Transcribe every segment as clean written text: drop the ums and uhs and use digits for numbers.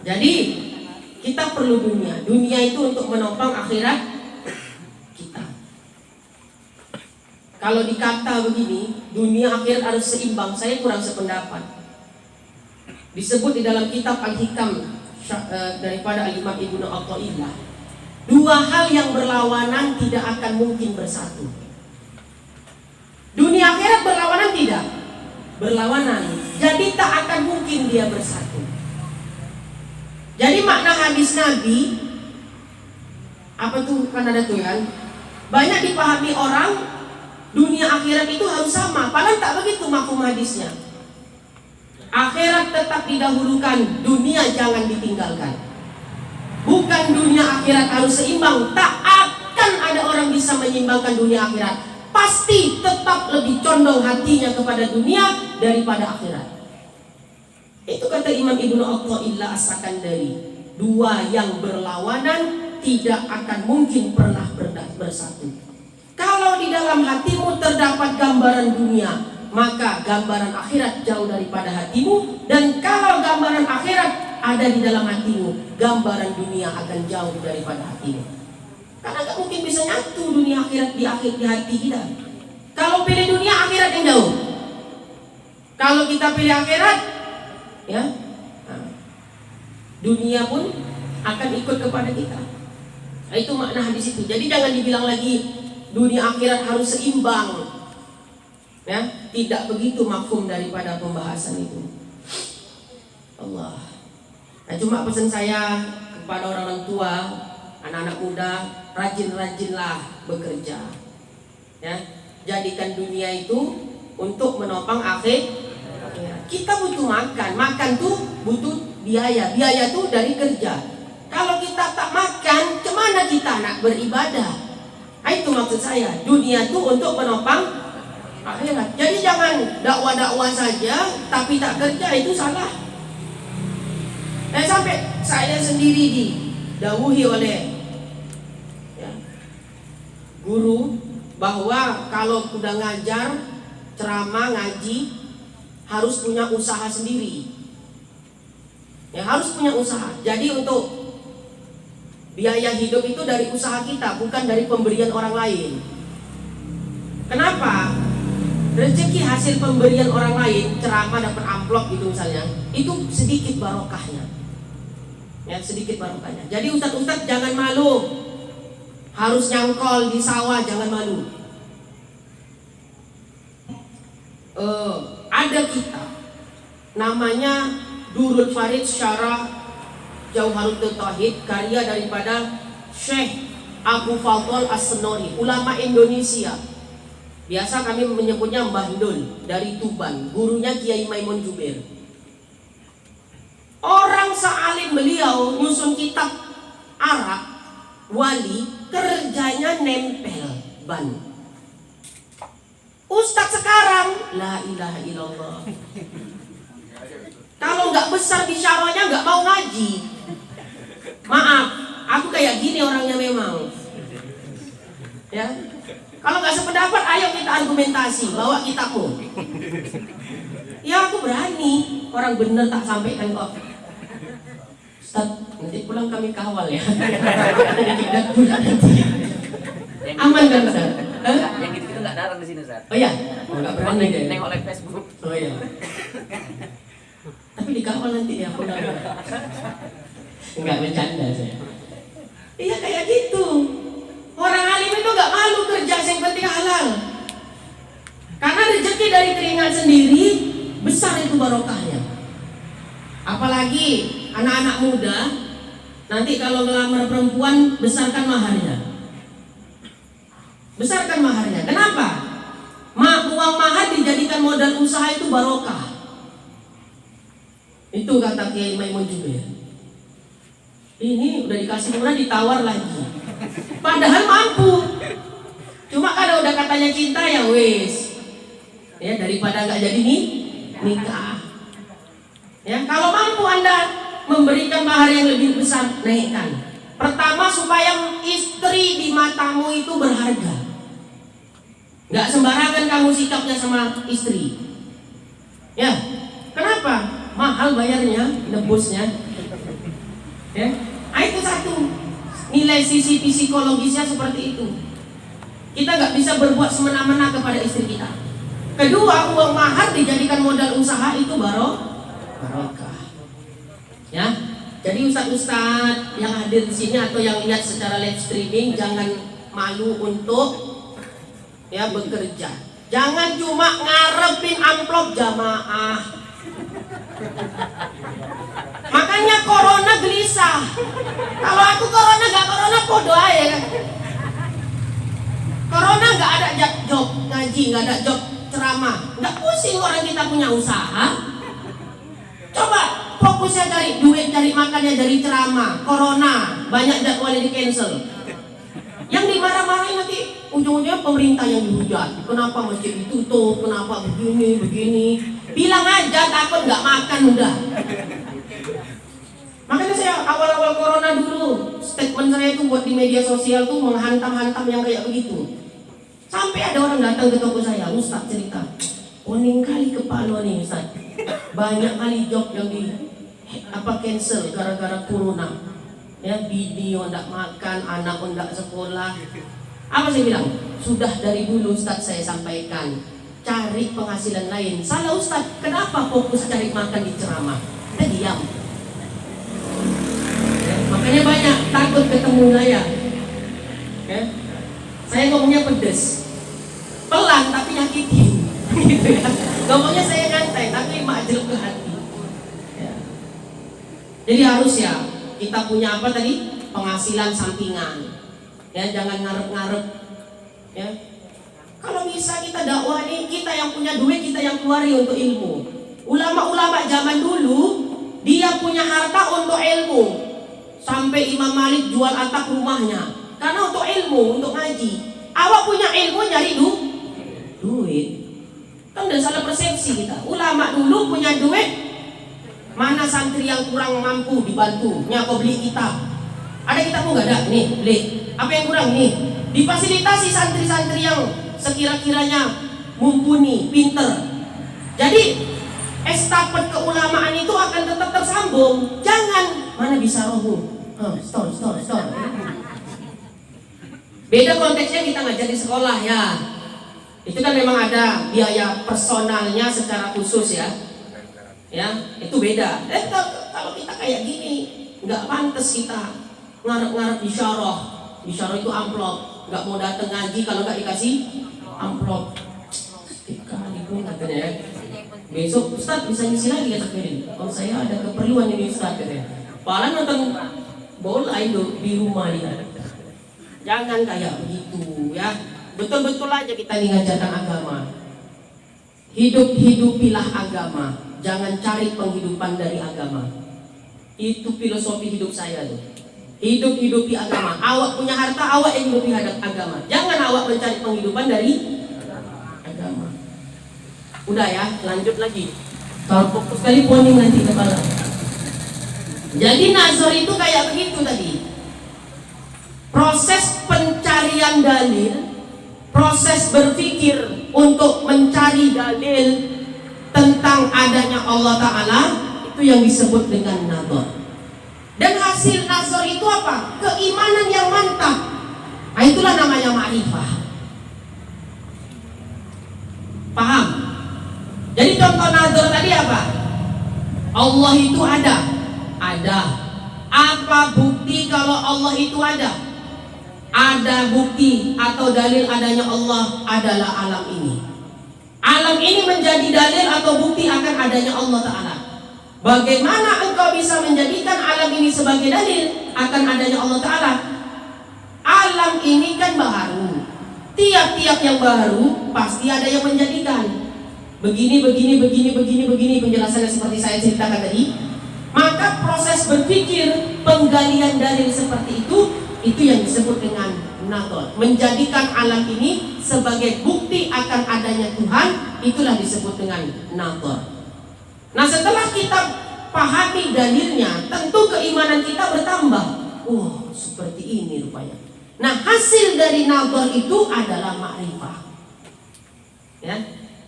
Jadi kita perlu dunia. Dunia itu untuk menopang akhirat kita. Kalau dikata begini, dunia akhirat harus seimbang, saya kurang sependapat. Disebut di dalam kitab Al-Hikam daripada Al-Imam Ibnu Athaillah, dua hal yang berlawanan tidak akan mungkin bersatu. Dunia akhirat berlawanan tidak? Berlawanan. Jadi tak akan mungkin dia bersatu. Jadi makna hadis Nabi apa tuh, kan ada tuh kan, banyak dipahami orang dunia akhirat itu harus sama, padahal tak begitu mafhum hadisnya. Akhirat tetap didahulukan, dunia jangan ditinggalkan. Bukan dunia akhirat harus seimbang, tak akan ada orang bisa menyeimbangkan dunia akhirat. Pasti tetap lebih condong hatinya kepada dunia daripada akhirat. Itu kata Imam Ibnu Athaillah As-Sakandari, dua yang berlawanan tidak akan mungkin pernah bersatu. Kalau di dalam hatimu terdapat gambaran dunia, maka gambaran akhirat jauh daripada hatimu. Dan kalau gambaran akhirat ada di dalam hatimu, gambaran dunia akan jauh daripada hatimu. Karena gak mungkin bisa nyatu dunia akhirat di hati kita. Kalau pilih dunia, akhirat yang jauh. Kalau kita pilih akhirat, ya, dunia pun akan ikut kepada kita. Nah, itu makna hadis itu. Jadi jangan dibilang lagi dunia akhirat harus seimbang, ya, tidak begitu mafhum daripada pembahasan itu. Allah. Nah, cuma pesan saya kepada orang tua, anak-anak muda, rajin-rajinlah bekerja, ya, jadikan dunia itu untuk menopang akhirat. Kita butuh makan tuh butuh biaya tuh dari kerja. Kalau kita tak makan, kemana kita nak beribadah? Nah, itu maksud saya, dunia tuh untuk menopang akhirat. Jadi jangan dakwah-dakwah saja tapi tak kerja, itu salah. Sampai saya sendiri didawuhi oleh, ya, guru bahwa kalau udah ngajar, ceramah, ngaji harus punya usaha sendiri, ya, harus punya usaha. Jadi untuk biaya hidup itu dari usaha kita, bukan dari pemberian orang lain. Kenapa? Rezeki hasil pemberian orang lain, ceramah dapat amplop gitu misalnya, itu sedikit barokahnya, ya, sedikit barokahnya. Jadi ustadz jangan malu, harus nyangkol di sawah, jangan malu. Ada kitab namanya Durul Farid Syarah Jauharut Tauhid, karya daripada Syekh Abu Fadl As-Senori, ulama Indonesia. Biasa kami menyebutnya Mbah Dul dari Tuban, gurunya Kiai Maimun Jubair. Orang sealim beliau nyusun kitab Arab wali, kerjanya nempel ban. Ustadz sekarang, la ilaha illallah, kalau nggak besar di syarahnya nggak mau ngaji. Maaf, aku kayak gini orangnya memang, ya. Kalau nggak sependapat, ayo kita argumentasi, bawa kitabmu. Ya aku berani, orang bener tak sampaikan kok. Ustadz, nanti pulang kami kawal ya. Aman kan Ustadz? Yang gitu-gitu nggak darah di sini, Ustaz. Oh iya, nggak berani deh. Nengok live Facebook. Oh iya. Tapi dikawal nanti ya, aku nggak bercanda saya. Iya kayak gitu. Orang alim itu nggak malu kerja, yang penting halal. Karena rezeki dari keringat sendiri besar itu barokahnya. Apalagi anak-anak muda, nanti kalau melamar perempuan besarkan maharnya. Besarkan maharnya. Kenapa? Uang mahar dijadikan modal usaha itu barokah. Itu kata Kiai Maimun Jubair. Ini udah dikasih murah ditawar lagi. Padahal mampu. Cuma kalau udah katanya cinta ya wes. Ya daripada nggak jadi nikah. Ya, kalau mampu Anda memberikan mahar yang lebih besar, naikkan. Pertama, supaya istri di matamu itu berharga. Nggak sembarangan kamu sikapnya sama istri. Ya, kenapa? Mahal bayarnya, nebusnya. Ya, itu satu. Nilai sisi psikologisnya seperti itu. Kita nggak bisa berbuat semena-mena kepada istri kita. Kedua, uang mahar dijadikan modal usaha itu barokah. Ya, jadi ustadz-ustadz yang hadir di sini atau yang lihat secara live streaming jangan malu untuk ya bekerja. Jangan cuma ngarepin amplop jamaah. Makanya corona gelisah. Kalau aku corona gak corona podo aja. Corona gak ada job ngaji, gak ada job ceramah, gak pusing orang kita punya usaha. Coba fokusnya cari duit, cari makannya dari ceramah. Corona banyak jadwalnya di cancel. Yang dimarah-marahin nanti ujung-ujungnya pemerintah yang dihujat. Kenapa masjid ditutup? Kenapa begini? Bilang aja takut nggak makan udah. Makanya saya awal-awal corona dulu statement saya itu buat di media sosial tuh menghantam-hantam yang kayak begitu. Sampai ada orang datang ke toko saya, Ustaz cerita, kuning kali kepala nih Ustaz. Banyak kali job yang cancel gara-gara corona. Ya, video ndak makan, anak ndak sekolah. Apa saya bilang? Sudah dari dulu Ustaz saya sampaikan, cari penghasilan lain. Salah Ustaz, kenapa fokus cari makan di ceramah? Kita diam. Ya, makanya banyak takut ketemu saya. Ya, saya ngomongnya pedes, pelan tapi nyakitin. Gitu ya. Ngomongnya saya nyantai tapi makjul ke hati. Ya. Jadi harus ya kita punya apa tadi? Penghasilan sampingan. Ya, jangan ngarep-ngarep. Ya. Kalau bisa kita dakwah nih, kita yang punya duit, kita yang keluari untuk ilmu. Ulama-ulama zaman dulu, dia punya harta untuk ilmu. Sampai Imam Malik jual atap rumahnya. Karena untuk ilmu, untuk ngaji. Awak punya ilmu nyari duit. Kan udah salah persepsi kita. Ulama dulu punya duit, mana santri yang kurang mampu dibantu, nyako beli kitab. Ada kitabmu nggak ada? Nih beli. Apa yang kurang nih? Difasilitasi santri-santri yang sekira-kiranya mumpuni, pinter. Jadi estafet keulamaan itu akan tetap tersambung. Jangan mana bisa rohmu. Store. Beda konteksnya kita ngajar di sekolah ya. Itu kan memang ada biaya personalnya secara khusus ya. Ya, itu beda. Kalau kita kayak gini, nggak pantas kita ngarep-ngarep bisyarah. Bisyarah itu amplop. Nggak mau datang ngaji kalau nggak dikasih amplop. Kali pun katanya ya. Besok Ustaz bisa ngisi lagi ya Sakfirin. Kalau saya ada keperluan ini Ustaz katanya. Paling nonton bola itu di rumah dia. Jangan kayak begitu ya. Betul-betul aja kita nih ngajarkan agama. Hidupilah agama. Jangan cari penghidupan dari agama. Itu filosofi hidup saya tuh. Hidupi agama. Awak punya harta, awak yang hidupi agama. Jangan awak mencari penghidupan dari agama. Udah ya, lanjut lagi. Kalau fokus kali poning nanti kepala. Jadi nazar itu kayak begitu tadi. Proses pencarian dalil, proses berpikir untuk mencari dalil tentang adanya Allah Ta'ala, itu yang disebut dengan nazar. Dan hasil nazar itu apa? Keimanan yang mantap. Nah, itulah namanya ma'rifah. Paham? Jadi contoh nazar tadi apa? Allah itu ada. Ada. Apa bukti kalau Allah itu ada? Ada bukti atau dalil adanya Allah adalah alam ini. Alam ini menjadi dalil atau bukti akan adanya Allah Ta'ala. Bagaimana engkau bisa menjadikan alam ini sebagai dalil akan adanya Allah Ta'ala? Alam ini kan baru. Tiap-tiap yang baru pasti ada yang menjadikan. Begini penjelasannya seperti saya ceritakan tadi. Maka proses berpikir penggalian dalil seperti itu yang disebut dengan nazar. Menjadikan alam ini sebagai bukti akan adanya Tuhan, itulah disebut dengan nazar. Nah, setelah kita pahami dalilnya, tentu keimanan kita bertambah. Oh, seperti ini rupanya. Nah, hasil dari nazar itu adalah ma'rifah. Ya.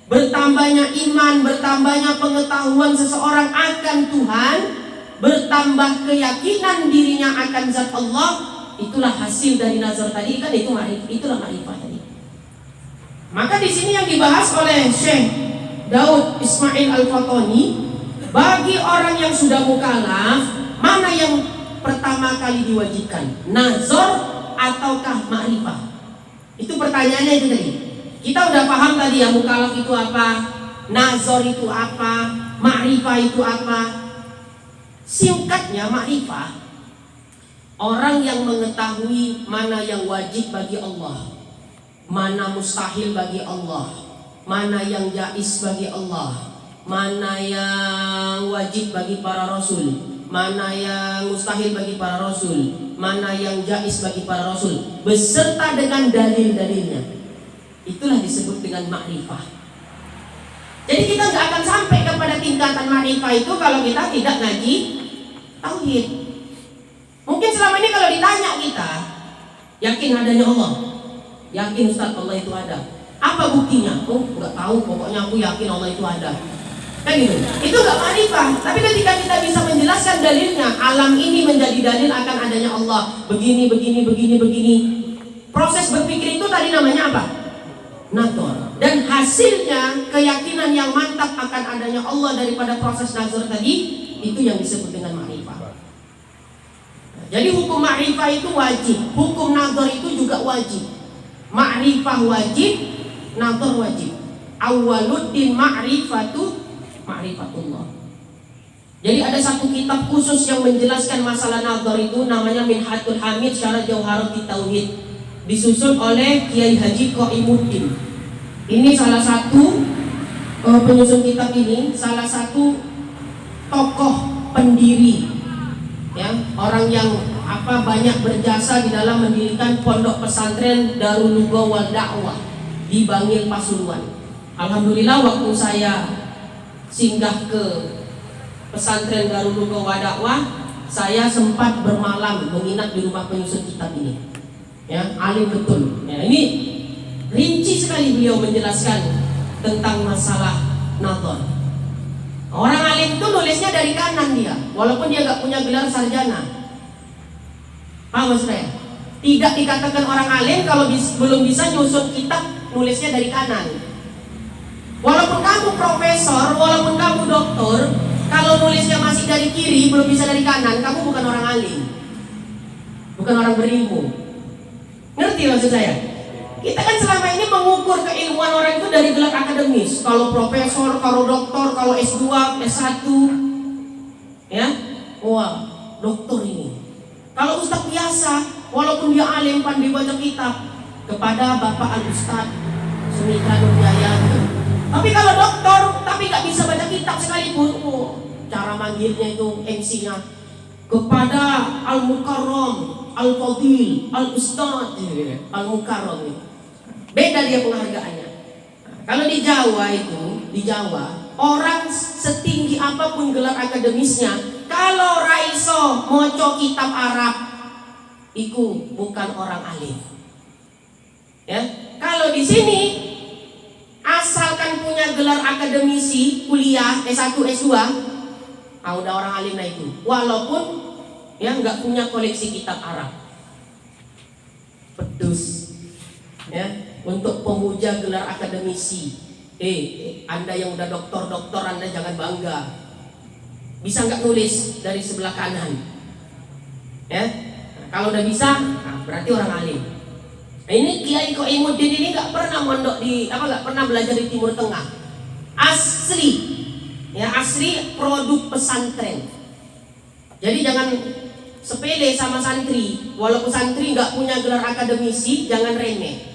Bertambahnya iman, bertambahnya pengetahuan seseorang akan Tuhan, bertambah keyakinan dirinya akan zat Allah, itulah hasil dari nazar tadi, kan itu itulah ma'rifah tadi. Maka di sini yang dibahas oleh Syekh Daud Ismail Al-Fatani, bagi orang yang sudah mukallaf, mana yang pertama kali diwajibkan? Nazar ataukah ma'rifah? Itu pertanyaannya itu tadi. Kita udah paham tadi ya, mukallaf itu apa, nazar itu apa, ma'rifah itu apa. Singkatnya, ma'rifah orang yang mengetahui mana yang wajib bagi Allah, mana mustahil bagi Allah, mana yang jaiz bagi Allah, mana yang wajib bagi para rasul, mana yang mustahil bagi para rasul, mana yang jaiz bagi para rasul, beserta dengan dalil-dalilnya. Itulah disebut dengan ma'rifah. Jadi kita nggak akan sampai kepada tingkatan ma'rifah itu kalau kita tidak ngaji tauhid. Mungkin selama ini kalau ditanya kita, yakin adanya Allah, yakin Ustaz Allah itu ada, apa buktinya? Oh, nggak tahu, pokoknya aku yakin Allah itu ada. Kan gitu. Itu nggak ma'rifah. Tapi ketika kita bisa menjelaskan dalilnya, alam ini menjadi dalil akan adanya Allah. Begini, begini, begini, begini. Proses berpikir itu tadi namanya apa? Nazar. Dan hasilnya keyakinan yang mantap akan adanya Allah daripada proses nazar tadi, itu yang disebut dengan ma'rifah. Jadi hukum ma'rifah itu wajib, hukum nazar itu juga wajib. Ma'rifah wajib, nazar wajib. Awwaluddin ma'rifatu ma'rifatullah. Jadi ada satu kitab khusus yang menjelaskan masalah nazar itu, namanya Minhatul Hamid Syarah Jauharatit Tauhid, disusun oleh Kiai Haji Qaimuddin. Ini salah satu penyusun kitab ini, salah satu tokoh pendiri, ya, orang yang banyak berjasa di dalam mendirikan pondok pesantren Darul Lugha wal Da'wah di Bangil Pasuruan. Alhamdulillah waktu saya singgah ke pesantren Darul Lugha wal Da'wah, saya sempat bermalam menginap di rumah penyusun kitab ini. Ya, alim betul. Ya, ini rinci sekali beliau menjelaskan tentang masalah nazar. Orang alim itu nulisnya dari kanan dia, walaupun dia nggak punya gelar sarjana. Paham maksud saya? Tidak dikatakan orang alim kalau belum bisa nyusun kitab nulisnya dari kanan. Walaupun kamu profesor, walaupun kamu doktor, kalau nulisnya masih dari kiri, belum bisa dari kanan, kamu bukan orang alim, bukan orang berilmu. Ngerti maksud saya? Kita kan selama ini mengukur keilmuan orang itu dari gelar akademis. Kalau profesor, kalau doktor, kalau S2, S1, ya, wah, doktor ini. Kalau ustaz biasa, walaupun dia alim, pandai baca kitab, kepada Bapak Al-Ustaz Sumitra Nurjaya. Tapi kalau doktor, tapi nggak bisa baca kitab sekalipun, cara manggilnya itu MC-nya kepada Al-Mukarram, Al-Fadil, Al-Ustaz, Al-Mukarram. Beda dia penghargaannya. Kalau di Jawa itu, di Jawa, orang setinggi apapun gelar akademisnya, kalau raiso moco kitab Arab, itu bukan orang alim. Ya, kalau di sini asalkan punya gelar akademisi, kuliah S1, S2, udah orang alim lah itu. Walaupun ya nggak punya koleksi kitab Arab. Pedus. Ya, untuk pemuja gelar akademisi. Anda yang udah doktor, Anda jangan bangga. Bisa nggak nulis dari sebelah kanan? Ya, kalau udah bisa, berarti orang alim. Nah, ini Kiai Qaimuddin ini nggak pernah mondok nggak pernah belajar di Timur Tengah. Asli, ya asli produk pesantren. Jadi jangan sepele sama santri. Walaupun santri nggak punya gelar akademisi, jangan remeh.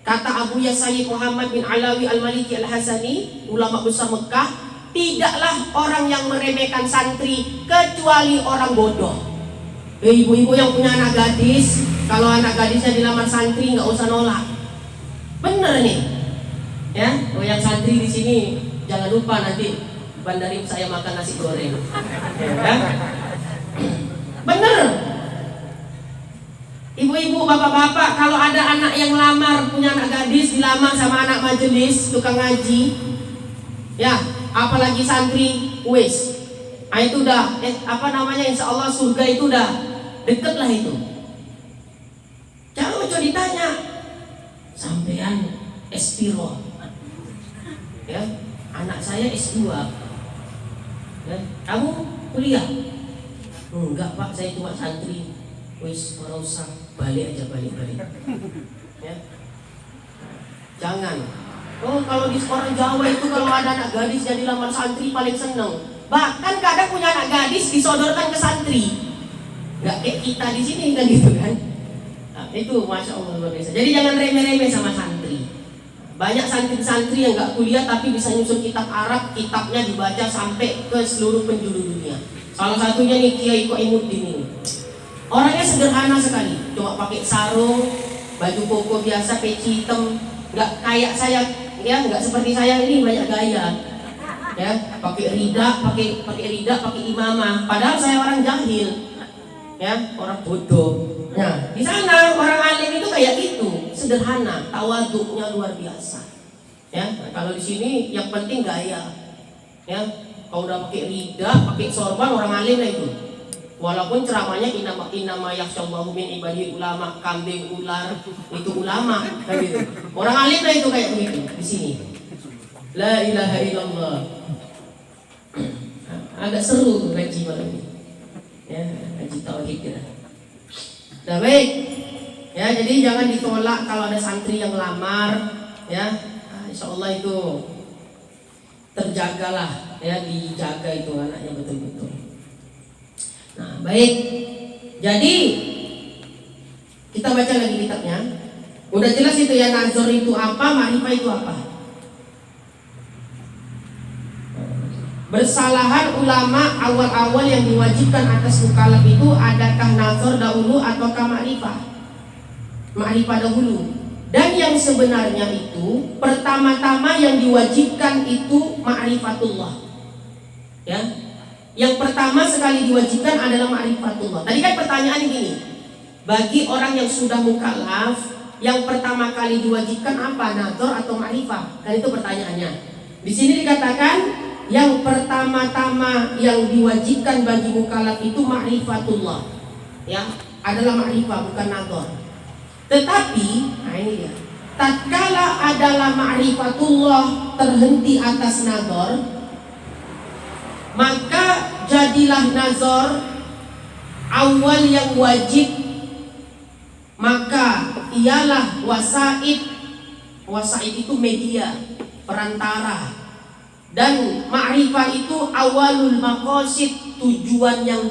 Kata Abu Sayyid Muhammad bin Alawi Al-Maliki Al-Hasani, ulama besar Mekah, tidaklah orang yang meremehkan santri kecuali orang bodoh. Ibu-ibu yang punya anak gadis, kalau anak gadisnya dilamar santri nggak usah nolak. Bener nih, ya. Yang santri di sini jangan lupa nanti bandarin saya makan nasi goreng. Ya kan? Bener. Ibu-ibu, bapak-bapak, kalau ada anak yang lamar, punya anak gadis dilamar sama anak majelis, tukang ngaji, ya, apalagi santri, wis. Ah itu udah, insya Allah surga itu udah deket lah itu. Jangan coba ditanya, sampean S-Piro, ya, anak saya S2, ya, kamu kuliah? Enggak pak, saya cuma santri. Wis, ora usah, balik aja, balik. Ya. Jangan. Oh, kalau di orang Jawa itu kalau ada anak gadis jadi lamar santri paling seneng. Bahkan kadang punya anak gadis disodorkan ke santri. Enggak kayak kita di sini kan gitu kan. Nah, itu masya Allah luar biasa. Jadi jangan remeh-remeh sama santri. Banyak santri-santri yang enggak kuliah tapi bisa nyusun kitab Arab, kitabnya dibaca sampai ke seluruh penjuru dunia. Salah satunya nih Kiai Koimuddin ini. Orangnya sederhana sekali, cuma pakai sarung, baju koko biasa, peci hitam, nggak kayak saya, ya nggak seperti saya ini banyak gaya, ya pakai rida, pakai imamah. Padahal saya orang jahil, ya orang bodoh. Nah di sana orang alim itu kayak gitu, sederhana, tawaduknya luar biasa. Ya nah, kalau di sini yang penting gaya, ya kalau udah pakai rida, pakai sorban orang alim lah itu. Walaupun ceramahnya inama yakhsyallahu min ibadil ulama, kambing ular itu ulama kan gitu. Orang alim lah itu kayak begitu di sini. La ilaha illallah. Agak seru tuh ngaji malam ini. Ya, ngaji tauhid ya. Nah, baik. Ya, jadi jangan ditolak kalau ada santri yang lamar, ya. Nah, insyaallah itu terjagalah, ya, dijaga itu anaknya betul-betul. Nah, baik. Jadi kita baca lagi kitabnya. Udah jelas itu ya, nazar itu apa, ma'rifah itu apa. Bersalahan ulama awal-awal yang diwajibkan atas mukallaf itu, adakah nazar dahulu ataukah ma'rifah? Ma'rifah dahulu. Dan yang sebenarnya itu pertama-tama yang diwajibkan itu ma'rifatullah. Ya. Yang pertama sekali diwajibkan adalah ma'rifatullah. Tadi kan pertanyaan gini, bagi orang yang sudah mukallaf, yang pertama kali diwajibkan apa? Nazar atau ma'rifah? Kan itu pertanyaannya. Di sini dikatakan yang pertama-tama yang diwajibkan bagi mukallaf itu ma'rifatullah. Ya, adalah ma'rifah bukan nazar. Tetapi, nah ini dia. Tatkala adalah ma'rifatullah terhenti atas nazar, maka jadilah nazar awal yang wajib, maka ialah wasaid. Wasaid itu media, perantara. Dan ma'rifah itu awalul maqasid, tujuan yang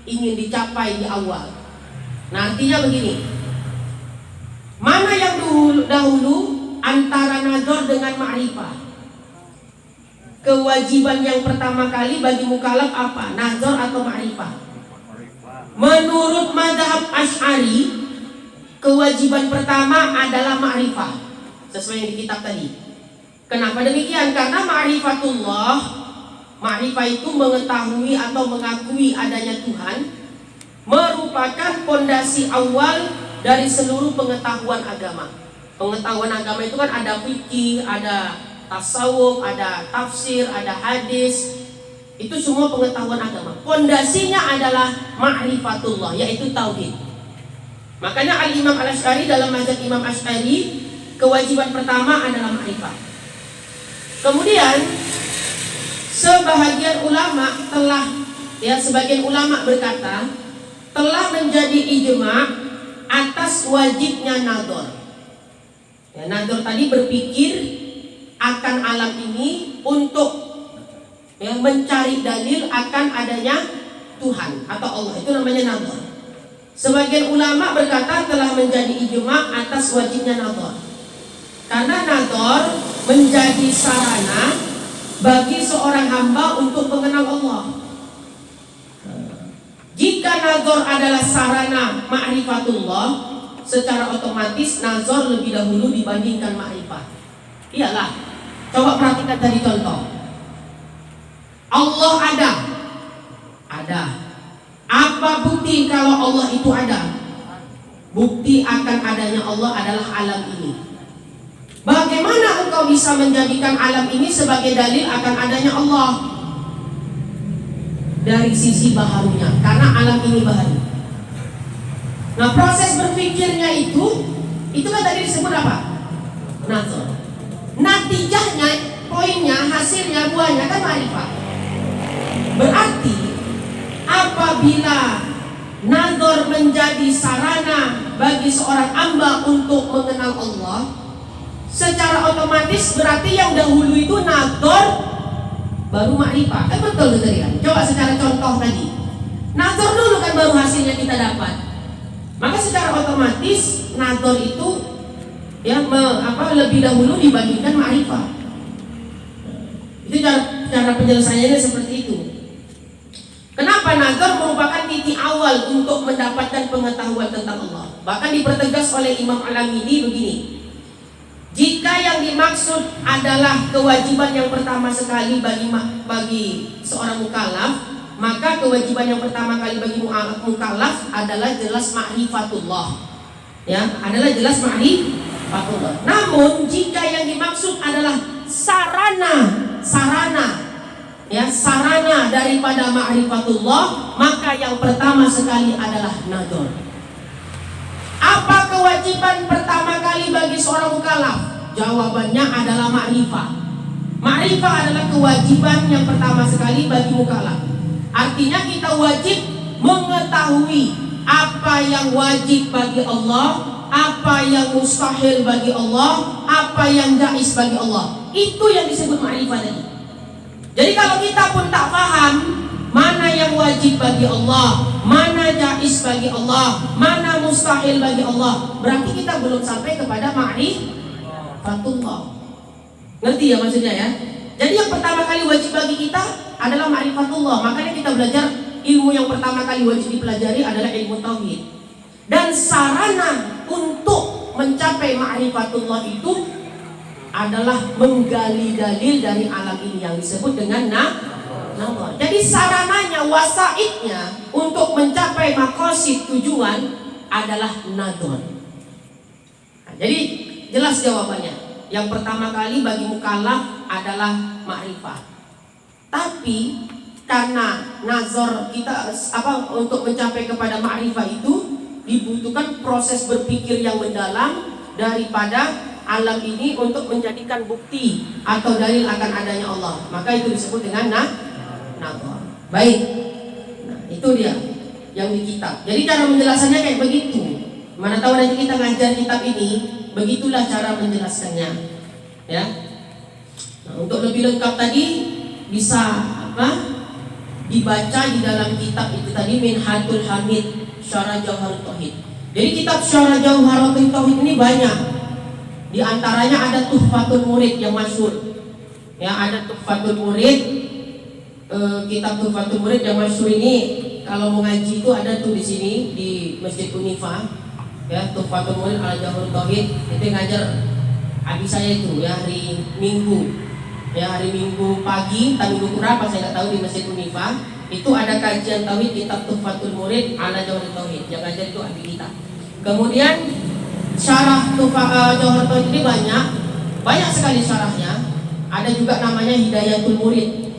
ingin dicapai di awal. Nah artinya begini, mana yang dahulu antara nazar dengan ma'rifah? Kewajiban yang pertama kali bagi mukallaf apa? Nazar atau ma'rifah? Menurut mazhab Asy'ari, kewajiban pertama adalah ma'rifah, sesuai yang di kitab tadi. Kenapa demikian? Karena ma'rifatullah, ma'rifah itu mengetahui atau mengakui adanya Tuhan, merupakan pondasi awal dari seluruh pengetahuan agama. Pengetahuan agama itu kan ada fikih, ada tasawuf, ada tafsir, ada hadis. Itu semua pengetahuan agama. Pondasinya adalah ma'rifatullah, yaitu tauhid. Makanya Al-Imam Al-Asy'ari dalam mazhab Imam Asy'ari, kewajiban pertama adalah ma'rifah. Kemudian sebagian ulama sebagian ulama berkata telah menjadi ijma' atas wajibnya nazar. Ya, nazar tadi berpikir akan alam ini untuk mencari dalil akan adanya Tuhan atau Allah, itu namanya nazar. Sebagian ulama berkata telah menjadi ijma' atas wajibnya nazar, karena nazar menjadi sarana bagi seorang hamba untuk mengenal Allah. Jika nazar adalah sarana ma'rifatullah, secara otomatis nazar lebih dahulu dibandingkan ma'rifah. Iyalah, coba perhatikan tadi contoh. Allah ada. Ada. Apa bukti kalau Allah itu ada? Bukti akan adanya Allah adalah alam ini. Bagaimana engkau bisa menjadikan alam ini sebagai dalil akan adanya Allah? Dari sisi baharunya, karena alam ini baharu. Nah, proses berpikirnya itu kan tadi disebut apa? Nazar. Natijahnya, poinnya, hasilnya, buahnya kan ma'rifah. Berarti apabila nazar menjadi sarana bagi seorang hamba untuk mengenal Allah, secara otomatis berarti yang dahulu itu nazar baru ma'rifah. Kan betul itu tadi kan? Coba secara contoh tadi. Nazar dulu kan baru hasilnya kita dapat. Maka secara otomatis nazar itu lebih dahulu dibandingkan ma'rifah. Itu cara penyelesaiannya seperti itu. Kenapa nazar merupakan titik awal untuk mendapatkan pengetahuan tentang Allah? Bahkan dipertegas oleh Imam Al-Amidi begini. Jika yang dimaksud adalah kewajiban yang pertama sekali bagi seorang mukallaf, maka kewajiban yang pertama kali bagi mukallaf adalah jelas ma'rifatullah. Ya, adalah jelas ma'rifatullah. Namun jika yang dimaksud adalah sarana daripada ma'rifatullah, maka yang pertama sekali adalah nazar. Apa kewajiban pertama kali bagi seorang mukallaf? Jawabannya adalah ma'rifah. Ma'rifah adalah kewajiban yang pertama sekali bagi mukallaf. Artinya kita wajib mengetahui apa yang wajib bagi Allah, apa yang mustahil bagi Allah, apa yang jaiz bagi Allah. Itu yang disebut ma'rifah tadi. Jadi kalau kita pun tak paham mana yang wajib bagi Allah, mana jaiz bagi Allah, mana mustahil bagi Allah, berarti kita belum sampai kepada ma'rifatullah. Ngerti ya maksudnya ya? Jadi yang pertama kali wajib bagi kita adalah ma'rifatullah. Makanya kita belajar ilmu yang pertama kali wajib dipelajari adalah ilmu tauhid. Dan sarana untuk mencapai ma'rifatullah itu adalah menggali dalil dari alam ini yang disebut dengan nazar. Jadi sarananya, wasaitnya untuk mencapai maqasid tujuan adalah nazar. Nah, jadi jelas jawabannya. Yang pertama kali bagi mukallaf adalah ma'rifah. Tapi karena nazar kita untuk mencapai kepada ma'rifah itu dibutuhkan proses berpikir yang mendalam daripada alam ini untuk menjadikan bukti atau dalil akan adanya Allah. Maka itu disebut dengan nazar. Baik. Nah, itu dia yang di kitab. Jadi cara menjelaskannya kayak begitu. Mana tahu nanti kita ngajar kitab ini, begitulah cara menjelaskannya. Ya. Nah, untuk lebih lengkap tadi bisa dibaca di dalam kitab itu tadi, Minhajul Hamid Syarah Jauharut Tauhid. Jadi kitab Syarah Jauharut Tauhid ini banyak. Di antaranya ada Tuhfatul Murid yang masyhur. Ya, ada Tuhfatul Murid. Kitab Tuhfatul Murid yang masyhur ini kalau mau ngaji itu ada tuh di sini di Masjid Unifah. Ya, Tuhfatul Murid ala Jauharut Tauhid. Itu ngajar adik saya itu ya hari Minggu. Ya, hari Minggu pagi, minggu berapa saya nggak tahu, di Masjid Unifah. Itu ada kajian tauhid kitab Tuhfatul Murid ala Jauharut Tauhid. Yang ngajar itu adik kita. Kemudian syarah Jauharut Tauhid ini banyak sekali syarahnya. Ada juga namanya Hidayatul Murid,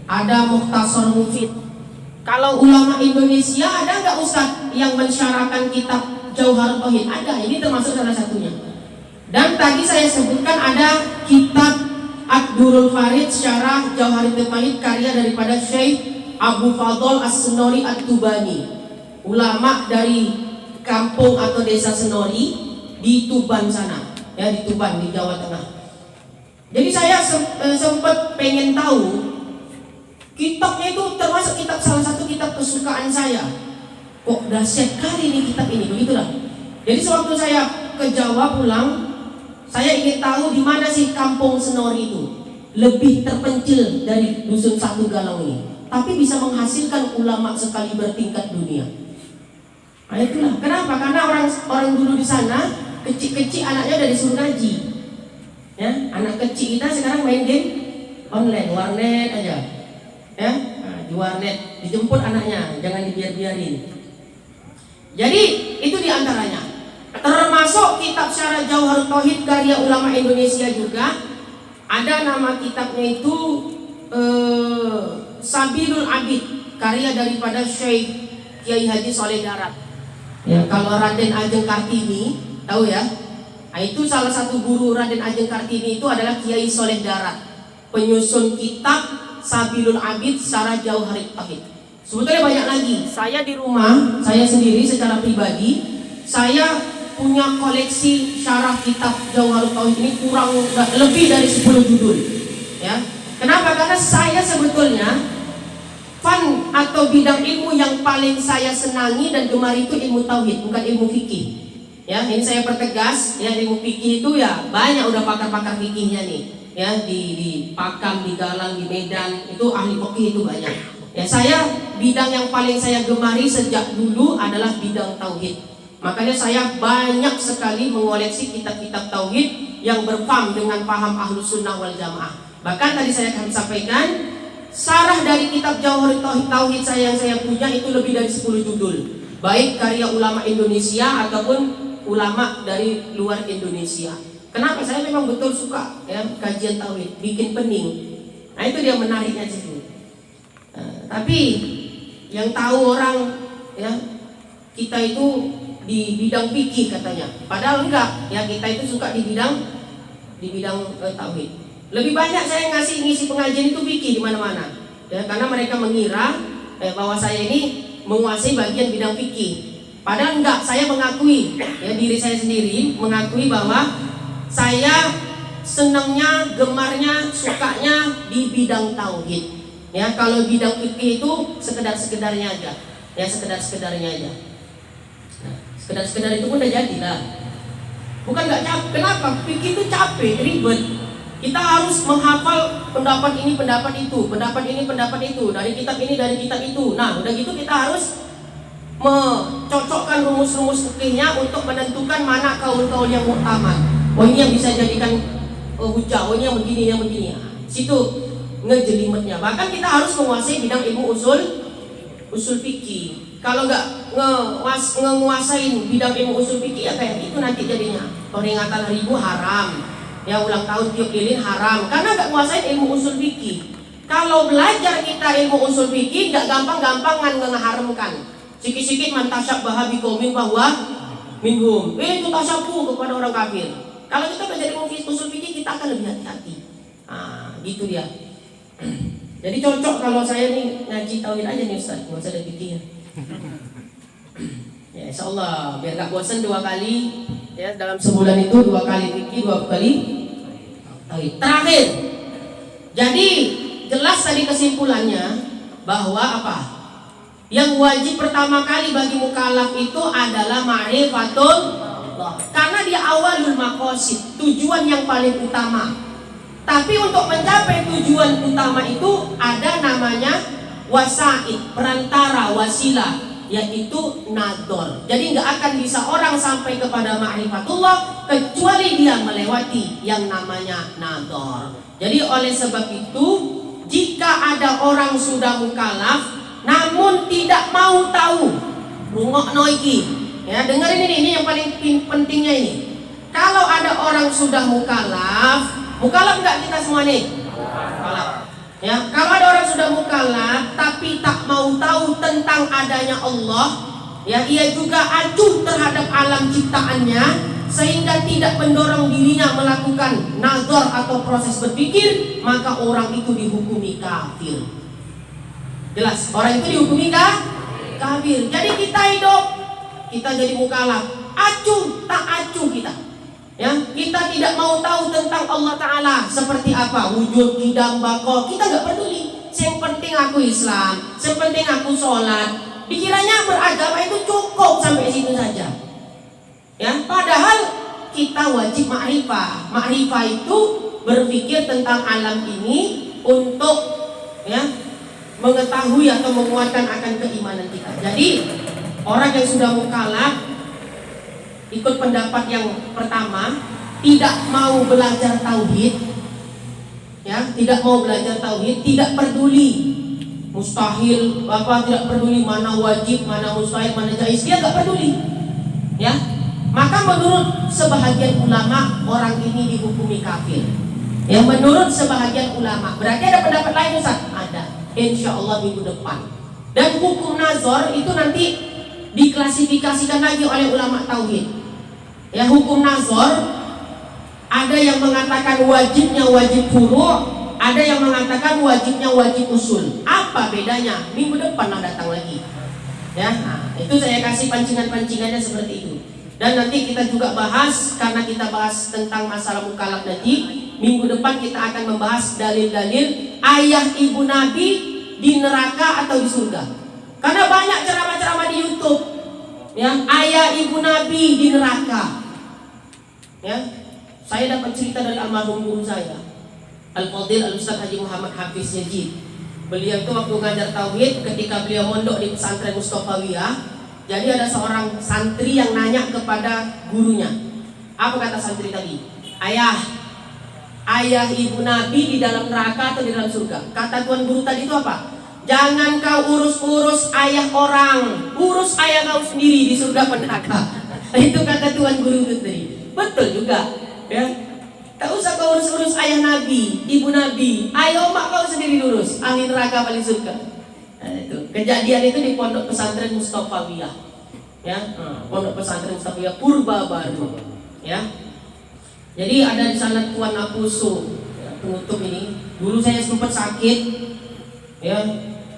ada Mukhtasar Mufid. Kalau ulama Indonesia ada nggak Ustaz yang mensyarahkan kitab Jauharut Tauhid? Ada, ini termasuk salah satunya. Dan tadi saya sebutkan ada kitab Ad-Durul Farid Syarah Jauharut Tauhid karya daripada Syekh Abu Fadl As-Senori At-Tubani, ulama dari kampung atau desa Senori di Tuban sana, ya, di Tuban di Jawa Tengah. Jadi saya sempat pengen tahu kitabnya itu, termasuk kitab salah satu kitab kesukaan saya. Kok dahsyat kali ini kitab ini, begitulah. Jadi sewaktu saya ke Jawa pulang, saya ingin tahu di mana sih kampung Senori itu, lebih terpencil dari dusun Satu Galau ini, tapi bisa menghasilkan ulama sekali bertingkat dunia. Nah itulah kenapa, karena orang dulu di sana kecil-kecil anaknya udah disuruh ngaji. Ya, anak kecil kita sekarang main game online, warnet aja. ya, di warnet, dijemput anaknya, jangan dibiar-biarin. Jadi itu diantaranya. Termasuk kitab Syarah Jauharut Tauhid karya ulama Indonesia juga. Ada nama kitabnya itu Sabilul Abid, karya daripada Syekh Kiai Haji Soleh Darat. Ya, kalau Raden Ajeng Kartini tahu ya, nah, itu salah satu guru Raden Ajeng Kartini itu adalah Kiai Soleh Darat, penyusun kitab Sabilul Abid Syarah Jauharut Tauhid. Sebetulnya banyak lagi. Saya di rumah, saya sendiri secara pribadi, saya punya koleksi syarah kitab Jauharut Tauhid ini kurang lebih dari 10 judul. Ya. Kenapa? Karena saya sebetulnya fan atau bidang ilmu yang paling saya senangi dan gemari itu ilmu tauhid, bukan ilmu fikih. Ya, ini saya pertegas, ya, ilmu fikih itu ya banyak udah pakar-pakar fikihnya nih. Ya, di Pakam, di Galang, di Medan, itu ahli fikih itu banyak. Ya, saya bidang yang paling saya gemari sejak dulu adalah bidang tauhid. Makanya saya banyak sekali mengoleksi kitab-kitab tauhid yang berpaham dengan paham Ahlus Sunnah wal Jamaah. Bahkan tadi saya akan sampaikan, syarah dari kitab Jauharut Tauhid saya yang saya punya itu lebih dari 10 judul, baik karya ulama Indonesia ataupun ulama dari luar Indonesia. Kenapa? Saya memang betul suka ya kajian tauhid, bikin pening. Nah, itu dia menariknya situ. Tapi yang tahu orang ya kita itu di bidang fikih katanya, padahal enggak ya, kita itu suka di bidang tauhid. Lebih banyak saya ngisi pengajian itu fikih di mana-mana ya, karena mereka mengira bahwa saya ini menguasai bagian bidang fikih. Padahal enggak, saya mengakui ya, diri saya sendiri mengakui bahwa saya senangnya, gemarnya, sukanya di bidang tauhid. Ya, kalau bidang fikih itu sekedar-sekedarnya aja. Ya, sekedar-sekedarnya aja. Nah, sekedar-sekedar itu pun udah jadilah. Bukan nggak capek. Kenapa? Fikih itu capek, ribet. Kita harus menghafal pendapat ini, pendapat itu, pendapat ini, pendapat itu, dari kitab ini, dari kitab itu. Nah, udah gitu kita harus mencocokkan rumus-rumus fikihnya untuk menentukan mana kaul-kaul yang muktamad. Oh, ini yang bisa jadikan hujah, oh ini yang begini, yang begini. Nah, situ ngejelimetnya. Bahkan kita harus menguasai bidang ilmu usul fikih. Kalau nggak menguasain bidang ilmu usul fikih ya kayak itu nanti jadinya peringatan 1000 haram. Ya, ulang tahun tiup lilin haram karena nggak menguasain ilmu usul fikih. Kalau belajar kita ilmu usul fikih nggak gampang-gampangan ngeharamkan. Sikit-sikit mantasyabbaha biqaumin bahwa minhum. Itu tasyabuh kepada orang kafir. Kalau kita belajar ilmu usul fikih kita akan lebih hati-hati. Nah, gitu dia. Jadi cocok kalau saya nih ngaji tauhid aja nih Ustaz, nggak usah ada fikihnya. Ya, insyaallah biar gak bosan 2 kali ya, dalam sebulan itu 2 kali fikih, 2 kali tauhid. Terakhir, jadi jelas tadi kesimpulannya bahwa apa? Yang wajib pertama kali bagi mukallaf itu adalah ma'rifatullah. Karena dia awalul maqasid, tujuan yang paling utama. Tapi untuk mencapai tujuan utama itu ada namanya wasaid, perantara, wasilah, yaitu nador. Jadi nggak akan bisa orang sampai kepada ma'rifatullah kecuali dia melewati yang namanya nador. Jadi oleh sebab itu, jika ada orang sudah mukallaf namun tidak mau tahu, rungokno iki, ya dengerin ini yang paling pentingnya ini. Kalau ada orang sudah mukallaf enggak kita semua nih? Mukallaf. Ya, kalau ada orang sudah mukallaf tapi tak mau tahu tentang adanya Allah, ya ia juga acuh terhadap alam ciptaannya sehingga tidak mendorong dirinya melakukan nazar atau proses berpikir, maka orang itu dihukumi kafir. Jelas, orang itu dihukumi kafir. Jadi kita hidup, kita jadi mukallaf, acuh tak acuh kita. Ya, kita tidak mau tahu tentang Allah Ta'ala seperti apa, wujud, qidam, baqa, kita nggak peduli. Yang penting aku Islam, yang penting aku sholat. Dikiranya beragama itu cukup sampai situ saja. Ya, padahal kita wajib ma'rifah. Ma'rifah itu berpikir tentang alam ini untuk ya mengetahui atau menguatkan akan keimanan kita. Jadi orang yang sudah mukallaf ikut pendapat yang pertama, tidak mau belajar tauhid, ya, tidak mau belajar tauhid, tidak peduli mustahil, Bapak tidak peduli mana wajib, mana mustahil, mana jaiz, dia nggak peduli. Ya, maka menurut sebahagian ulama orang ini dihukumi kafir. Ya, menurut sebahagian ulama. Berarti ada pendapat lain Ustaz? Ada. Insya Allah minggu depan. Dan hukum nazar itu nanti diklasifikasikan lagi oleh ulama tauhid. Ya, hukum nazar ada yang mengatakan wajibnya wajib furu', ada yang mengatakan wajibnya wajib usul. Apa bedanya? Minggu depan datang lagi. Ya, nah, itu saya kasih pancingan-pancingannya seperti itu. Dan nanti kita juga bahas, karena kita bahas tentang masalah mukallaf nanti, minggu depan kita akan membahas dalil-dalil ayah ibu Nabi di neraka atau di surga. Karena banyak ceramah-ceramah di YouTube, ya, ayah ibu Nabi di neraka. Ya, saya dapat cerita dari almarhum guru saya, Al-Fadil Al-Ustaz Haji Muhammad Hafiz Yajid. Beliau itu waktu ngajar tauhid, ketika beliau mondok di pesantren Mustofawiyah, jadi ada seorang santri yang nanya kepada gurunya. Apa kata santri tadi? Ayah ibu Nabi di dalam neraka atau di dalam surga? Kata tuan guru tadi itu apa? Jangan kau urus-urus ayah orang, urus ayah kau sendiri di surga neraka. Itu kata tuan guru itu tadi. Betul juga, ya. Tak usah kau urus-urus ayah Nabi, ibu Nabi, ayo mak kau sendiri urus, ahli neraka paling surga. Nah, itu kejadian itu di pondok pesantren Mustofawiyah, ya, pondok pesantren Mustofawiyah Purba Baru, ya. Jadi ada di sana Tuan Apuso, ya, penutup ini. Dulu saya sempat sakit, ya.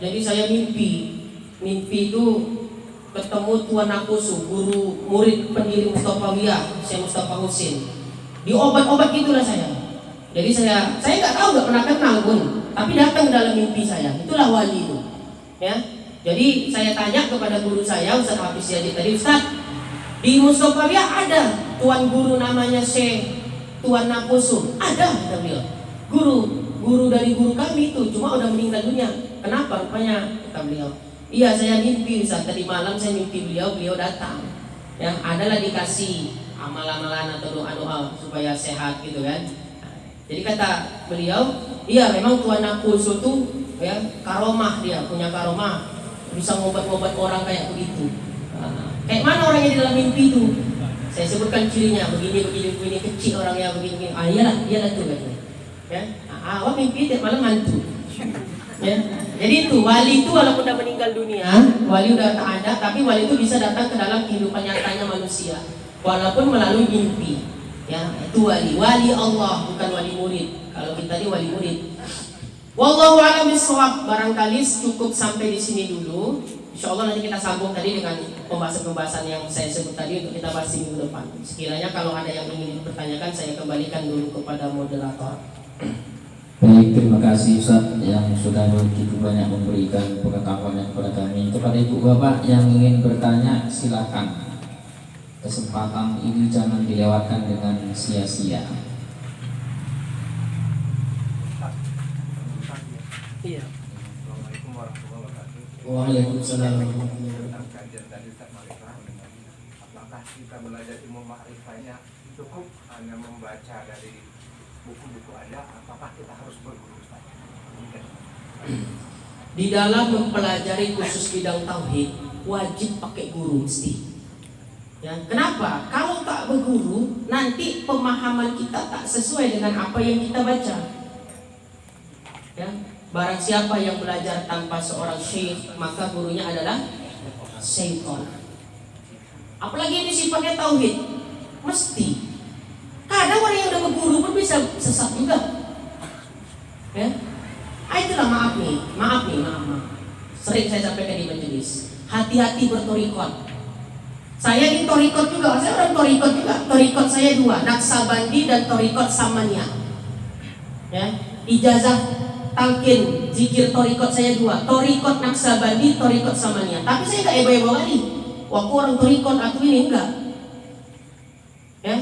Jadi saya mimpi itu ketemu Tuan Apuso, guru murid pendiri Mustofawiyah, Syekh Mustafa Husin. Di obat-obat gitulah saya. Jadi saya nggak tahu, nggak pernah kenal pun, tapi datang dalam mimpi saya. Itulah wali itu, ya. Jadi saya tanya kepada guru saya, Ustaz Hafiz Yajid tadi, Ustaz, di Mustofawiyah ada tuan guru namanya Syekh Tuan Napusu? Ada, kata beliau. Guru dari guru kami itu, cuma udah meninggal dunia. Kenapa rupanya? Kata beliau. Iya, saya mimpi Ustaz, tadi malam saya mimpi beliau datang. Ya, adalah dikasih amal-amalan atau doa-doa supaya sehat gitu kan. Jadi kata beliau, iya memang Tuan Napusu tuh, ya, karomah, dia punya karomah, bisa ngobat-ngobat orang kayak begitu. Kayak mana orangnya di dalam mimpi itu? Saya sebutkan cirinya, begini kecil orangnya, begini. Iyalah tuh katanya. Ya, awak mimpi tiap malam hantu. Ya, jadi itu wali itu walaupun udah meninggal dunia, wali udah tak ada, tapi wali itu bisa datang ke dalam kehidupan nyatanya manusia, walaupun melalui mimpi. Ya, itu wali Allah, bukan wali murid. Kalau kita ini wali murid. Wallahu a'lam bishawab. Barangkali cukup sampai di sini dulu. Insyaallah nanti kita sambung tadi dengan pembahasan-pembahasan yang saya sebut tadi untuk kita bahas di minggu depan. Sekiranya kalau ada yang ingin dipertanyakan, saya kembalikan dulu kepada moderator. Baik, terima kasih Ustaz yang sudah begitu banyak memberikan pengetahuan kepada kami. Kepada ibu bapak yang ingin bertanya, silakan. Kesempatan ini jangan dilewatkan dengan sia-sia. Iya. Assalamualaikum warahmatullahi wabarakatuh. Waalaikumsalam warahmatullahi wabarakatuh. Tentang kajian tadi Ustaz Ma'rifah, apakah kita belajar ilmu ma'rifahnya cukup hanya membaca dari buku-buku aja, apakah kita harus berguru Ustaz? Di dalam mempelajari khusus bidang tauhid wajib pakai guru mesti. Ya, kenapa? Kalau tak berguru, nanti pemahaman kita tak sesuai dengan apa yang kita baca. Ya, barang siapa yang belajar tanpa seorang syekh, maka gurunya adalah syaitan. Apalagi ini sifatnya tauhid, mesti. Kadang orang yang udah berguru pun bisa sesat juga. Ya, itulah maaf nih. Sering saya sampaikan di majelis. Hati-hati bertorikot. Saya di torikot juga, saya orang torikot juga. Torikot saya dua, Naksabandi dan torikot Samania. Ya, ijazah talqin zikir torikot saya dua, torikot Naksabandi, torikot Samania. Tapi saya nggak ebo-ebo lagi. Waktu orang torikot aku ini enggak. Ya.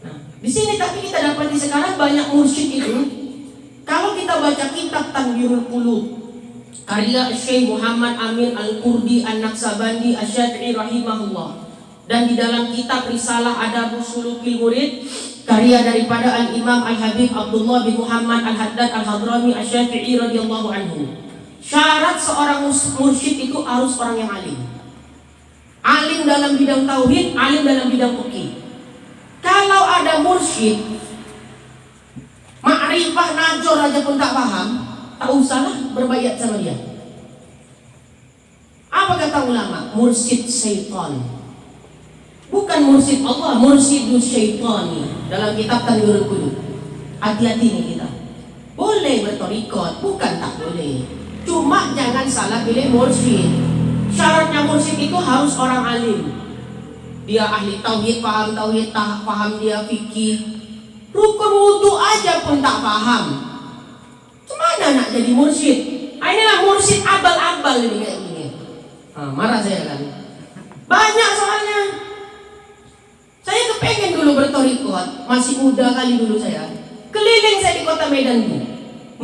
Nah, di sini tapi kita dapat di sekarang banyak mursyid itu. Kalau kita baca kitab Tanbirul Qulub karya Syekh Muhammad Amin Al-Qurdi An-Naksabandi Asy-Syafi'i rahimahullah, dan di dalam kitab Risalah Adabus Sulukil Murid karya daripada Al-Imam Al-Habib Abdullah bin Muhammad Al-Haddad Al-Hadrami Asy-Syafi'i radhiyallahu anhu, Syarat seorang mursyid itu harus orang yang alim. Alim dalam bidang tauhid, alim dalam bidang fikih. Kalau ada mursyid ma'rifah najor aja pun tak paham, tak usahlah berbaiat sama dia. Apa kata ulama? Mursyid syaitan. Bukan mursyid Allah, mursyidus syaitani. Dalam kitab Tanwirul Qulub. Hati-hati nih kita. Boleh bertorikot, bukan tak boleh. Cuma jangan salah pilih mursyid. Syaratnya mursyid itu harus orang alim. Dia ahli tauhid, paham dia fikih. Rukun wudu aja pun tak paham. Gimana nak jadi mursyid? Inilah mursyid abal-abal ini kayak gini. Marah saya kan. Banyak soalnya. Saya kepengen dulu bertorikot, masih muda kali dulu saya. Keliling saya di kota Medan bu,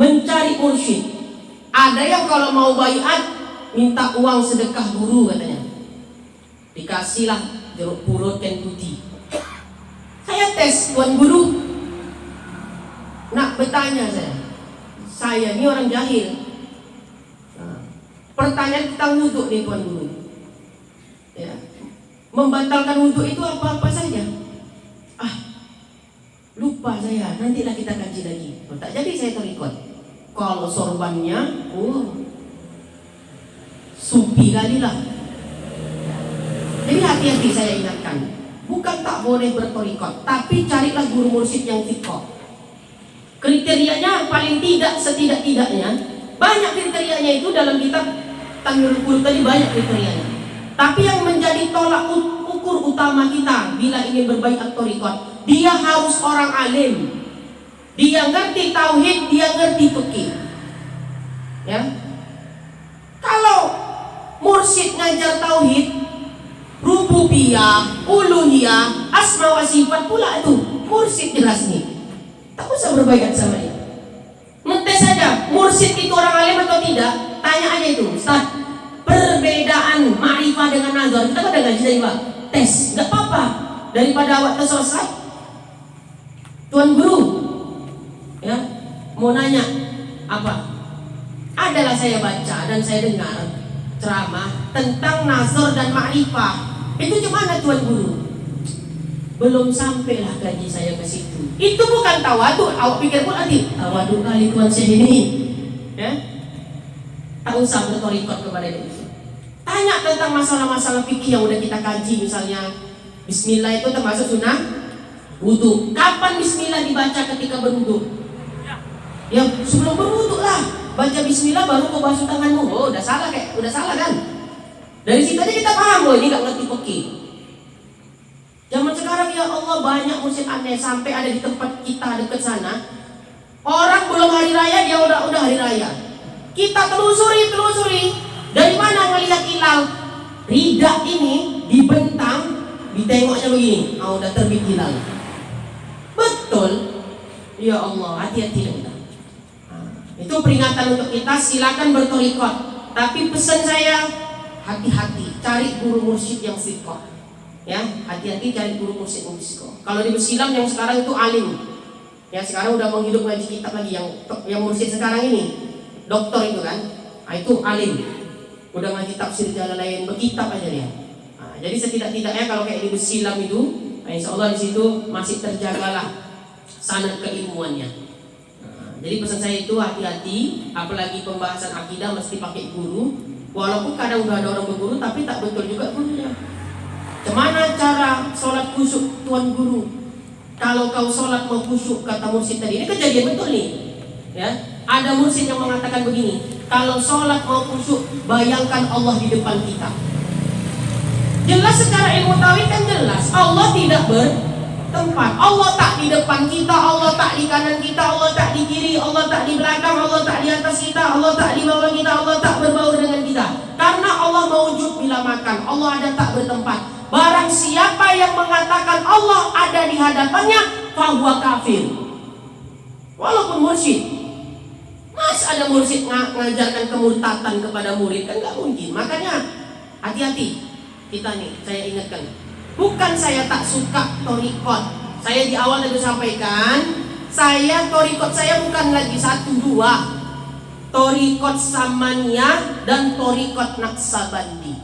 mencari mursyid. Ada yang kalau mau baiat minta uang sedekah guru katanya. Dikasihlah jeruk purut dan putih. Saya tes tuan guru. Nak bertanya saya ini orang jahil. Pertanyaan tentang wudhu nih tuan guru. Ya. Membatalkan wudhu itu apa-apa saja. Lupa saya, nantilah kita kaji lagi. Tak jadi saya terikut. Kalau sorbannya, supi kali lah. Jadi hati-hati saya ingatkan. Bukan tak boleh bertorikot, tapi carilah guru mursyid yang thiqah. Kriterianya paling tidak setidak-tidaknya banyak kriterianya itu dalam kitab Tanwirul Qulub tadi banyak kriterianya. Tapi yang menjadi tolak ukur utama kita bila ingin berbaiat torikot, dia harus orang alim. Dia ngerti tauhid, dia ngerti fikih. Ya. Kalau mursyid ngajar tauhid, rububiyah, uluhiyah, asma wa sifat pula itu mursyid jelas nih. Tak usah berbaiat sama dia. Ngetes saja, mursyid itu orang alim atau tidak? Tanya aja itu, Ustaz. Perbedaan ma'rifah dengan nazar, kita ada ngaji tadi Pak. Tes, nggak apa-apa. Daripada awak tersesat. Tuan guru, ya, mau nanya apa? Adalah saya baca dan saya dengar ceramah tentang nazar dan ma'rifah. Itu gimana Tuan Guru? Belum sampailah gaji saya ke situ. Itu bukan tawaduk. Awak pikir pun nanti tawaduk kali Tuan saya ini. Ya? Tak usah bertorikot kepada itu. Tanya tentang masalah-masalah fikih yang udah kita kaji, misalnya Bismillah itu termasuk sunnah wudu. Kapan Bismillah dibaca ketika berwudu? Ya sebelum berwudu lah. Baca Bismillah baru kau basuh tanganmu. Oh udah salah kan? Dari situ aja kita paham loh ini gak ngerti fikih. Zaman sekarang ya Allah banyak mursyid aneh sampai ada di tempat kita dekat sana. Orang belum hari raya dia udah hari raya. Kita telusuri. Dari mana ngelihat hilal? Rida ini dibentang, ditengoknya begini. Udah terbit hilal. Betul. Ya Allah, hati-hati kita. Itu peringatan untuk kita. Silakan bertorikot. Tapi pesan saya, hati-hati. Cari guru mursyid yang thiqah. Ya, hati-hati cari guru mursyid yang thiqah. Kalau di Silam yang sekarang itu alim. Ya, sekarang udah menghidup ngaji kitab lagi yang mursyid sekarang ini. Doktor itu kan. Itu alim. Udah ngaji tafsir Jalalain, berkitab aja dia. Jadi setidak-tidaknya kalau kayak di Silam itu, insya Allah di situ masih terjagalah sanad keilmuannya. Jadi pesan saya itu hati-hati, apalagi pembahasan akidah mesti pakai guru. Walaupun kadang udah ada orang berguru, tapi tak betul juga gurunya. Gimana cara sholat khusyuk Tuan Guru? Kalau kau sholat mau khusyuk, kata mursyid tadi, ini kejadian betul nih. Ya, ada mursyid yang mengatakan begini. Kalau sholat mau khusyuk, bayangkan Allah di depan kita. Jelas secara ilmu tauhid kan jelas Allah tidak bertempat. Allah tak di depan kita, Allah tak di kanan kita, Allah tak di kiri, Allah tak di belakang, Allah tak di atas kita, Allah tak di bawah kita, Allah tak berbaur dengan kita. Karena Allah mewujud bila makan, Allah ada tak bertempat. Barang siapa yang mengatakan Allah ada di hadapannya, fahuwa kafir. Walaupun mursyid. Mas ada mursyid ngajarkan kemurtatan kepada murid, kan gak mungkin. Makanya hati-hati kita nih, saya ingatkan. Bukan saya tak suka torikot. Saya di awal tadi sampaikan, saya torikot saya bukan lagi 1, 2. Torikot Samaniyah dan Torikot Naksabandi.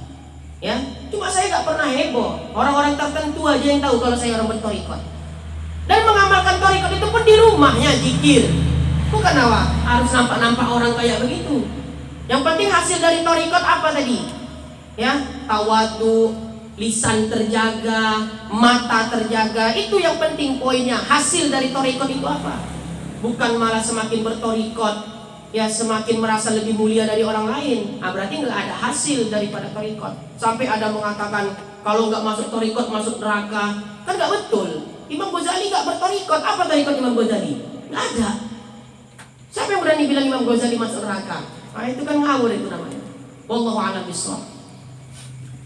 Ya, cuma saya nggak pernah heboh. Orang-orang tertentu aja yang tahu kalau saya orang bertorikot. Dan mengamalkan torikot itu pun di rumahnya zikir. Bukan apa? Harus nampak-nampak orang kayak begitu. Yang penting hasil dari torikot apa tadi? Ya, tawadu, lisan terjaga, mata terjaga. Itu yang penting poinnya. Hasil dari torikot itu apa? Bukan malah semakin bertorikot ya semakin merasa lebih mulia dari orang lain. Berarti nggak ada hasil daripada torikot. Sampai ada mengatakan kalau nggak masuk torikot masuk neraka. Kan nggak betul. Imam Ghazali nggak bertorikot. Apa torikot Imam Ghazali? Nggak ada. Siapa yang berani bilang Imam Ghazali masuk neraka? Nah, itu kan ngawur itu namanya. Wallahu a'lam bishawab.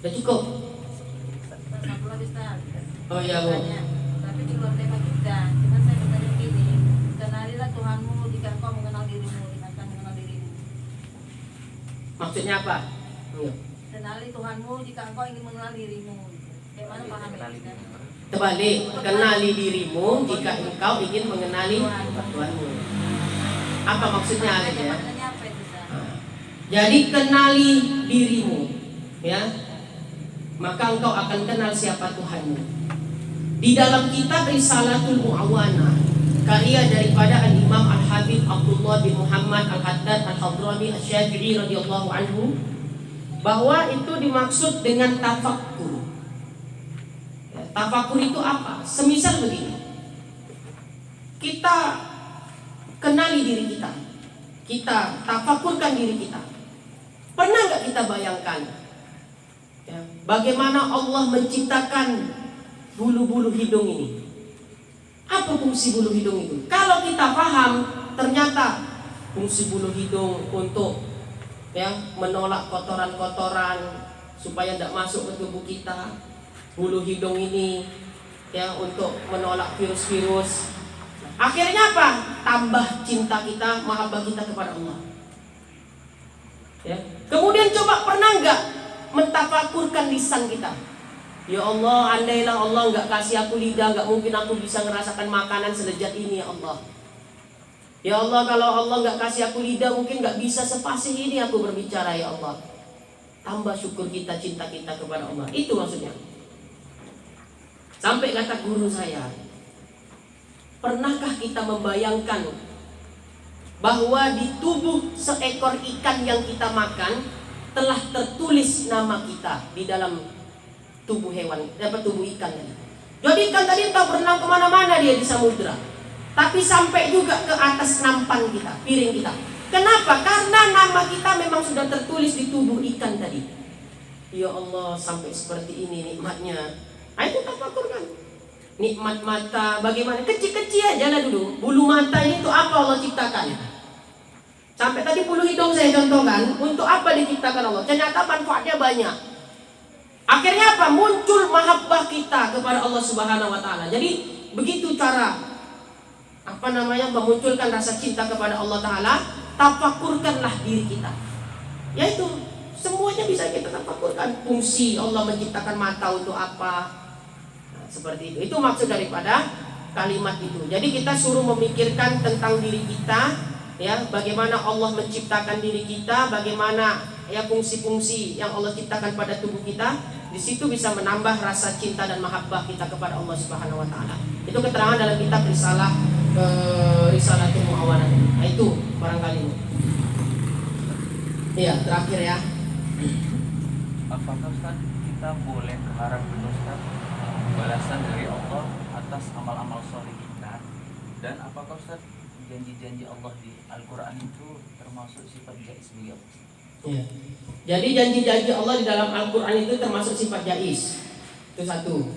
Udah cukup? Oh iya Bu. Tapi di luar tema kita, cuma saya bertanya begini, kenalilah Tuhanmu jika engkau mengenal dirimu, ingatkan mengenal dirimu. Maksudnya apa? Iya. Kenali Tuhanmu jika engkau ingin mengenal dirimu. Bagaimana pahamnya? Terbalik, kenali dirimu jika engkau ingin mengenali Tuhanmu. Apa maksudnya? Ya? Apa itu, Ustaz? Jadi kenali dirimu, ya, maka engkau akan kenal siapa Tuhanmu. Di dalam kitab Risalatul Mu'awana, karya daripada Al-Imam Al-Habib Abdullah bin Muhammad Al-Haddad Al-Hadrami Asy-Syafi'i radhiyallahu anhu, bahwa itu dimaksud dengan tafakkur. Ya, tafakkur itu apa? Semisal begini, kita kenali diri kita, kita tafakurkan diri kita. Pernah nggak kita bayangkan ya, bagaimana Allah menciptakan bulu-bulu hidung ini? Apa fungsi bulu hidung itu? Kalau kita paham, ternyata fungsi bulu hidung untuk ya menolak kotoran-kotoran supaya tidak masuk ke tubuh kita. Bulu hidung ini ya untuk menolak virus-virus. Akhirnya apa? Tambah cinta kita, mahabbah kita kepada Allah. Ya. Kemudian coba pernah nggak mentafakurkan lisan kita? Ya Allah, andailah Allah nggak kasih aku lidah, nggak mungkin aku bisa ngerasakan makanan selezat ini ya Allah. Ya Allah, kalau Allah nggak kasih aku lidah, mungkin nggak bisa sepasih ini aku berbicara ya Allah. Tambah syukur kita, cinta kita kepada Allah. Itu maksudnya. Sampai kata guru saya, pernahkah kita membayangkan bahwa di tubuh seekor ikan yang kita makan telah tertulis nama kita di dalam tubuh hewan, tubuh ikan tadi. Jadi ikan tadi tak berenang kemana-mana dia di samudra, tapi sampai juga ke atas nampan kita, piring kita. Kenapa? Karena nama kita memang sudah tertulis di tubuh ikan tadi. Ya Allah, sampai seperti ini nikmatnya. Ayo tafakur kan. Nikmat mata bagaimana? Kecil-kecil aja lah dulu. Bulu mata ini tuh apa Allah ciptakan? Sampai tadi bulu hidung saya contohkan, untuk apa diciptakan Allah? Ternyata manfaatnya banyak. Akhirnya apa? Muncul mahabbah kita kepada Allah Subhanahu wa taala. Jadi begitu cara memunculkan rasa cinta kepada Allah taala, tafakurkanlah diri kita. Yaitu semuanya bisa kita tafakurkan. Fungsi Allah menciptakan mata untuk apa? Nah, seperti itu. Itu maksud daripada kalimat itu. Jadi kita suruh memikirkan tentang diri kita, ya, bagaimana Allah menciptakan diri kita, bagaimana ya fungsi-fungsi yang Allah ciptakan pada tubuh kita. Di situ bisa menambah rasa cinta dan mahabbah kita kepada Allah Subhanahu wa taala. Itu keterangan dalam kitab Risalatul Mu'awana. Nah, itu barangkali. Iya, terakhir ya. Apakah Ustaz kita boleh berharap Ustaz balasan dari Allah atas amal-amal soleh kita? Dan apakah Ustaz janji-janji Allah di Al-Quran itu termasuk sifat jaiz beliau? Ya. Jadi janji-janji Allah di dalam Al-Quran itu termasuk sifat jaiz. Itu satu.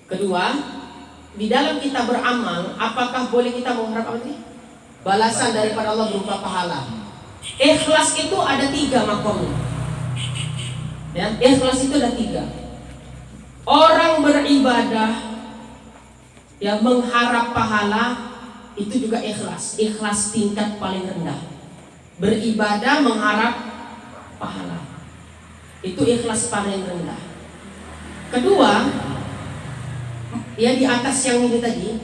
Kedua, di dalam kita beramal, apakah boleh kita mengharap apa sih? Balasan daripada Allah berupa pahala. Ikhlas itu ada 3 makomnya. Ya, ikhlas itu ada 3. Orang beribadah ya mengharap pahala itu juga ikhlas. Ikhlas tingkat paling rendah. Beribadah mengharap pahala itu ikhlas paling rendah. Kedua, ya di atas yang ini tadi,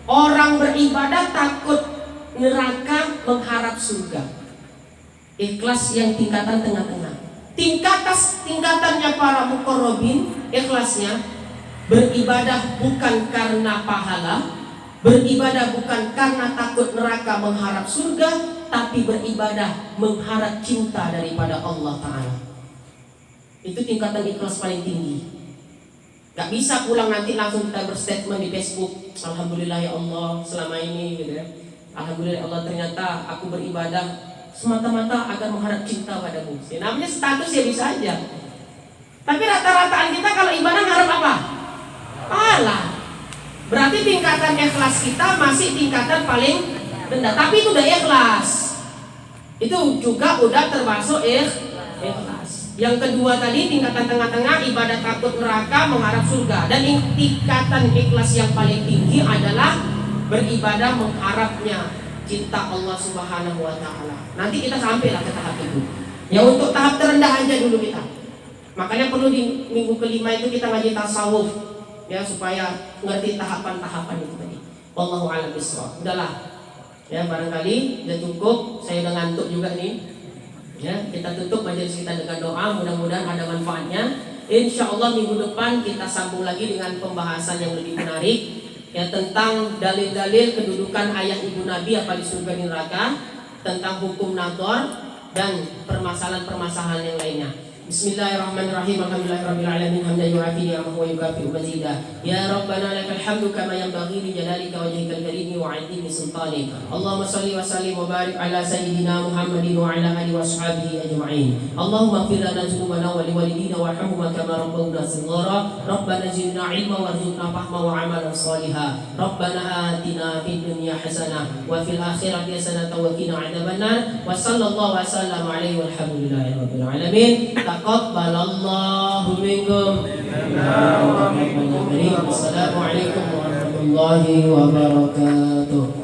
orang beribadah takut neraka mengharap surga. Ikhlas yang tingkatan tengah-tengah. Tingkatannya para muqarrabin, ikhlasnya beribadah bukan karena pahala, beribadah bukan karena takut neraka mengharap surga, tapi beribadah mengharap cinta daripada Allah Ta'ala. Itu tingkatan ikhlas paling tinggi. Gak bisa pulang nanti langsung kita berstatement di Facebook, alhamdulillah ya Allah selama ini gitu ya. Alhamdulillah ya Allah, ternyata aku beribadah semata-mata agar mengharap cinta padamu. Namanya status ya bisa aja. Tapi rata-rataan kita kalau ibadah ngarep apa? Pahala. Berarti tingkatan ikhlas kita masih tingkatan paling rendah. Tapi itu udah ikhlas. Itu juga udah termasuk ikhlas. Yang kedua tadi tingkatan tengah-tengah, ibadah takut neraka mengharap surga. Dan tingkatan ikhlas yang paling tinggi adalah beribadah mengharapnya cinta Allah Subhanahu wa Ta'ala. Nanti kita sampailah ke tahap itu. Ya untuk tahap terendah aja dulu kita. Makanya perlu di minggu kelima itu kita ngaji tasawuf, ya supaya ngerti tahapan-tahapan itu tadi. Wallahu a'lam bishawab. Udahlah. Ya barangkali udah cukup. Saya udah ngantuk juga nih. Ya kita tutup majelis kita dengan doa. Mudah-mudahan ada manfaatnya. Insya Allah minggu depan kita sambung lagi dengan pembahasan yang lebih menarik. Ya tentang dalil-dalil kedudukan ayah ibu Nabi apa di surga dan neraka, tentang hukum nador dan permasalahan-permasalahan yang lainnya. Bismillahirrahmanirrahim. Alhamdulillahirabbil alamin hamdan yu'afi ni'amahu wa yukafi'u mazida. Ya Rabbana lakal hamdu kama yanbaghi li jalalika wajhikal karimi wa 'azimi sultanik. Allahumma shalli wa sallim wa barik ala sayyidina Muhammadin wa ala alihi washabihi ajma'in. Allahumma ighfir lana dhunubana wa liwalidina warhamhuma kama rabbawna shighara. Rabbana zidna 'ilma warzuqna fahma wa 'amalan shalihan. Rabbana atina fid dunya hasanah wa fil akhirati hasanah wa qina 'adzabannar. Wa sallallahu wa sallam alaihi walhamdulillahi rabbil alamin. Taqabbalallahu minkum. Assalamualaikum warahmatullahi wabarakatuh.